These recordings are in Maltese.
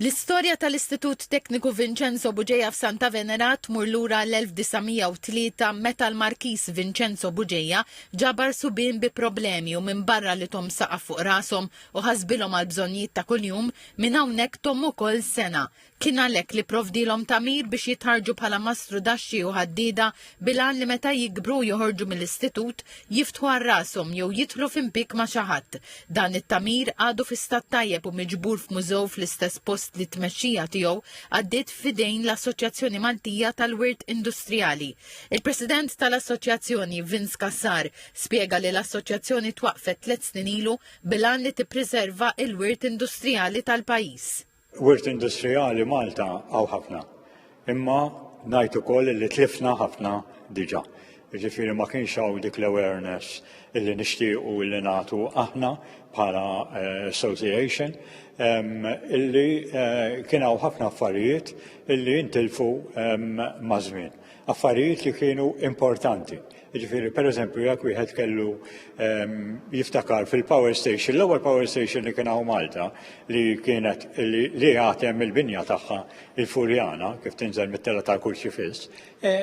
L-istorja tal-Istitut Tekniku Vincenzo Buġeja f'Santa Venera tmur lura l-1903 meta l-Markis Vincenzo Buġeja ġabar subien bi problemi u minn barra li tom saqaf fuq rashom u ħasbilhom għal bżonnijiet ta' kuljum minn hawnhekk tom ukoll sena. Kien għalhekk li provdilhom tamir biex jitħarġu bħala mastru daxxi u ħaddieda bilan li meta jikbru joħorġu mill-istitut jiftħu għal rashom jew jidħlu f'impik ma' xi ħadd. Dan it-tamir għadu fi stat tajjeb u miġbur f'mużew fl-istess post li t-tmexxija tiegħu għaddiet f'idejn l-Assoċjazzjoni Maltija tal-Wirt Industrijali. Il-President tal-Assoċjazzjoni Vince Kassar spjega li l-Assoċjazzjoni twaqfet 3 snin ilu bilan li tippreserva il-wirt industrijali tal-pajjiż. Wirt industrijali Malta għaw ħafna, imma ngħid ukoll li tlifna ħafna diġà. Jiġifieri ma kienx hawn dik l-awareness illi nixtiequ illi nagħtu aħna bħala association illi kien hawn ħafna affarijiet illi jintilfu ma' żmien. Affarijiet li kienu importanti. Jiġifieri pereżempju jekk wieħed kellu jiftakar fil-power station, l-ewwel power station li kien hawn Malta li kienet li għatem il-binja tagħha il-Furjana kif tinżel mit-tela tal-Kurċi Fiss,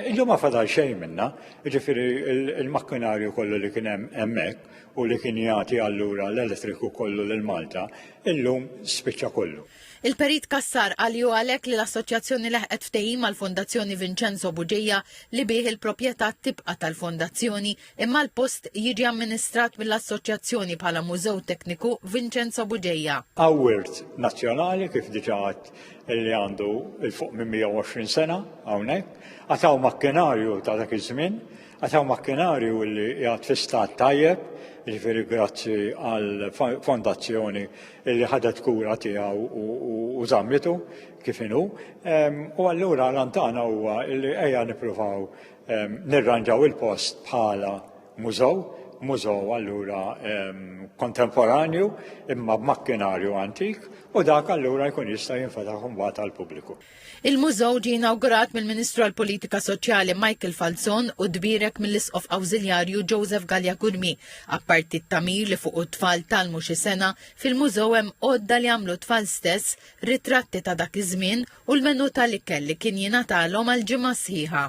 illum ma fadal xejn minnha, jiġifieri il-makkinarju kollu li kien hemm hemmhekk u li kien jagħti allura l-elettriku kollu lil Malta, illum spiċċa kollu. Il-Perit Kassar għalju għalhekk li l-Assoċjazzjoni leħqet ftehim mal-Fondazzjoni Vincenzo Buġeja li bih il-proprjetà tibqa' tal-Fondazzjoni imma l-post jiġi amministrat mill-Assoċjazzjoni bħala Mużew Tekniku Vincenzo Buġeja. Wirt nazzjonali kif diġà li għandu il-fuq minn 120 sena hawnhekk, għataw makkinarju ta' dak iż-żmien, għataw makkinarju li jgħat fi stat tajjeb, jiġifieri grazzi għal fondazzjoni li ħadet kura tiegħu u żammitu kif inhu. U allura l-antana huwa li ejja nippruvaw nirranġaw il-post bħala mużew allura kontemporanju imma b'makkinarju antik u dak allura jkun jista' jinfetaħ imbagħad għall-pubbliku. Il-mużew ġie inawgurat mill-Ministru għall-Politika Soċjali Michael Falzon u dbirek mill-Isqof Awżiljarju Joseph Gallia Gurmi. Apparti t-tamir li fuq it-tfal talmu xi sena, fil-mużew hemm għodda li għamlu tfal stess, ritratti ta' dak iż-żmien u l-menù tal-ikel li kien jingħatalhom għall-ġimgħa sħiħa.